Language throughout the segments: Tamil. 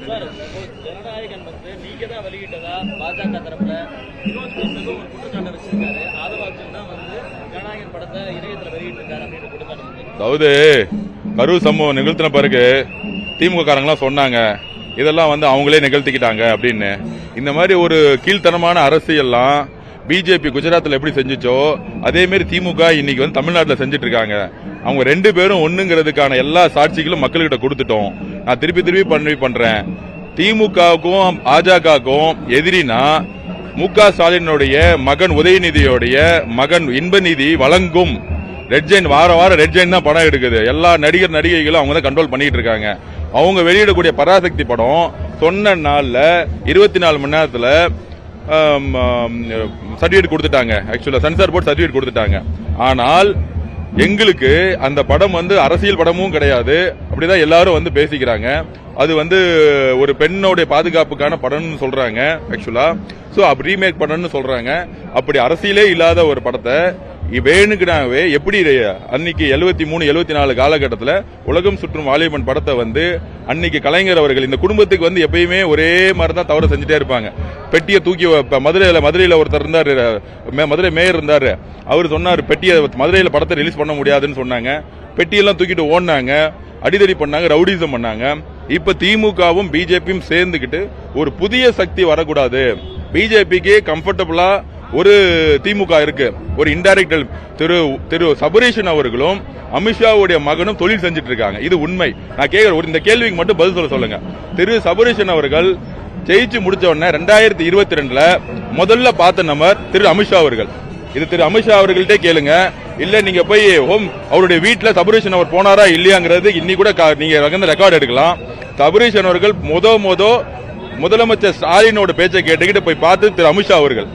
ஜனநாயகன் நீங்க தான் வெளியிட்டதா பாஜக தரப்புல வினோத் கிருஷ்ணன் ஒரு குற்றச்சாட்டு வச்சிருக்காரு. ஆதவாக்கள் தான் ஜனநாயகன் படத்தை இணையத்துல வெளியிட்டு இருக்காரு அப்படின்னு குற்றச்சாட்டு. அதாவது கரூர் சம்பவம் நிகழ்த்தின பிறகு திமுக காரங்களாம் சொன்னாங்க இதெல்லாம் அவங்களே நிகழ்த்திக்கிட்டாங்க அப்படின்னு. இந்த மாதிரி ஒரு கீழ்த்தனமான அரசியல்லாம் பிஜேபி குஜராத்தில் எப்படி செஞ்சுச்சோ அதே மாதிரி திமுக இன்னைக்கு தமிழ்நாட்டில் செஞ்சுட்டு இருக்காங்க. அவங்க ரெண்டு பேரும் ஒண்ணுங்கிறதுக்கான எல்லா சாட்சிகளும் மக்கள்கிட்ட கொடுத்துட்டோம். நான் திருப்பி பண்றேன். திமுகவுக்கும் பாஜகவுக்கும் எதிரினா முக ஸ்டாலினுடைய மகன் உதயநிதியோடைய மகன் இன்பநிதி வழங்கும் ரெட் ஜெயின் வாரம் ரெட் ஜெயின் தான் படம் எடுக்குது. எல்லா நடிகைகளும் அவங்க தான் கண்ட்ரோல் பண்ணிட்டு இருக்காங்க. அவங்க வெளியிடக்கூடிய பராசக்தி படம் சொன்ன நாள்ல 24 மணி நேரத்தில் சர்டிபிகேட் கொடுத்துட்டாங்க. ஆக்சுவலா சென்சார் போர்டு சர்டிபிகேட் கொடுத்துட்டாங்க. ஆனால் எங்களுக்கு அந்த படம் அரசியல் படமும் கிடையாது. அப்படிதான் எல்லாரும் பேசிக்கிறாங்க. அது ஒரு பெண்ணோட பாதுகாப்புக்கான படம்னு சொல்றாங்க. ஆக்சுவலா சோ அப்படி ரீமேக் படம்னு சொல்றாங்க. அப்படி அரசியலே இல்லாத ஒரு படத்தை வேணுக்குனாவே எப்படி அன்னைக்கு 73, 74 காலகட்டத்தில் உலகம் சுற்றும் வாலிபன் படத்தை அன்னைக்கு கலைஞர் அவர்கள் இந்த குடும்பத்துக்கு எப்பயுமே ஒரே மாதிரி தான் தவறு செஞ்சுட்டே இருப்பாங்க. பெட்டியை தூக்கி மதுரையில ஒருத்தர் இருந்தாரு, மதுரை மேயர் இருந்தாரு. அவர் சொன்னார் பெட்டியை மதுரையில படத்தை ரிலீஸ் பண்ண முடியாதுன்னு சொன்னாங்க. பெட்டியெல்லாம் தூக்கிட்டு ஓடினாங்க, அடிதடி பண்ணாங்க, ரவுடிசம் பண்ணாங்க. இப்ப திமுகவும் பிஜேபியும் சேர்ந்துகிட்டு ஒரு புதிய சக்தி வரக்கூடாது, பிஜேபிக்கு கம்ஃபர்டபுளா ஒரு திமுக இருக்கு, ஒரு இன்டைரக்ட் திரு சபரீஷன் அவர்களும் அமித்ஷாவுடைய மகனும் தொழில் செஞ்சுட்டு இருக்காங்க. இது உண்மை. நான் கேட்கிறேன், இந்த கேள்விக்கு மட்டும் பதில் சொல்லுங்க. திரு சபரீஷன் அவர்கள் ஜெயிச்சு முடிச்ச உடனே 2022 முதல்ல பார்த்த நபர் திரு அமித்ஷா அவர்கள். இது திரு அமித்ஷா அவர்கள்ட்டே கேளுங்க. இல்ல நீங்க போய் அவருடைய வீட்டுல சபரீஷன் அவர் போனாரா இல்லையாங்கிறது இன்னைக்கு கூட நீங்க ரெக்கார்ட் எடுக்கலாம். சபரீஷன் அவர்கள் முதலமைச்சர் ஸ்டாலினோட பேச்சை கேட்டுக்கிட்டு போய் பார்த்து திரு அமித்ஷா அவர்கள்.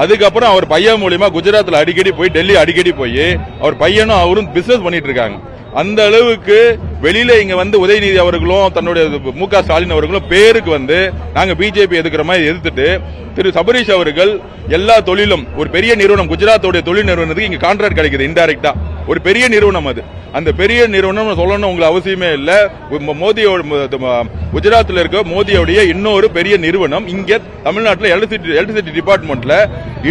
அதுக்கப்புறம் அவர் பையன் மூலியமா குஜராத்ல அடிக்கடி போய் டெல்லி அடிக்கடி போய் அவர் பையனும் அவரும் பிசினஸ் பண்ணிட்டு இருக்காங்க. அந்த அளவுக்கு வெளியில இங்க உதயநிதி அவர்களும் தன்னுடைய முக ஸ்டாலின் அவர்களும் பேருக்கு நாங்க பிஜேபி எதிர்க்கிற மாதிரி எதிர்த்துட்டு திரு சபரீஷ் அவர்கள் எல்லா தொழிலும் ஒரு பெரிய நிறுவனம் குஜராத்தோடைய தொழில் நிறுவனத்துக்கு இங்க கான்ட்ராக்ட் கிடைக்குது இன்டைரக்டா. ஒரு பெரிய நிறுவனம் அது. அந்த பெரிய நிறுவனம் சொல்லணும் உங்களுக்கு அவசியமே இல்ல. மோதியோட குஜராத்தில் இருக்க மோதியோடைய இன்னொரு பெரிய நிறுவனம் இங்க தமிழ்நாட்டில் எலக்ட்ரிசிட்டி டிபார்ட்மெண்ட்ல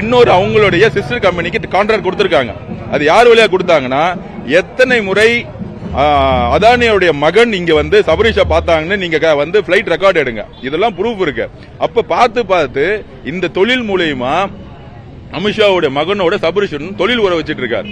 இன்னொரு அவங்களுடைய சிஸ்டர் கம்பெனிக்கு கான்ட்ராக்ட் கொடுத்திருக்காங்க. அது யார் வழியா கொடுத்தாங்கன்னா எத்தனை முறை அதானியோடைய மகன் இங்க சபரீஷா பார்த்தாங்கன்னு நீங்க பிளைட் ரெக்கார்ட் எடுங்க. இதெல்லாம் ப்ரூஃப் இருக்கு. அப்ப பார்த்து இந்த தொழில் மூலியமா அமித்ஷாவுடைய மகனோட சபரீஷன் தொழில் உற வச்சிட்டு இருக்காரு.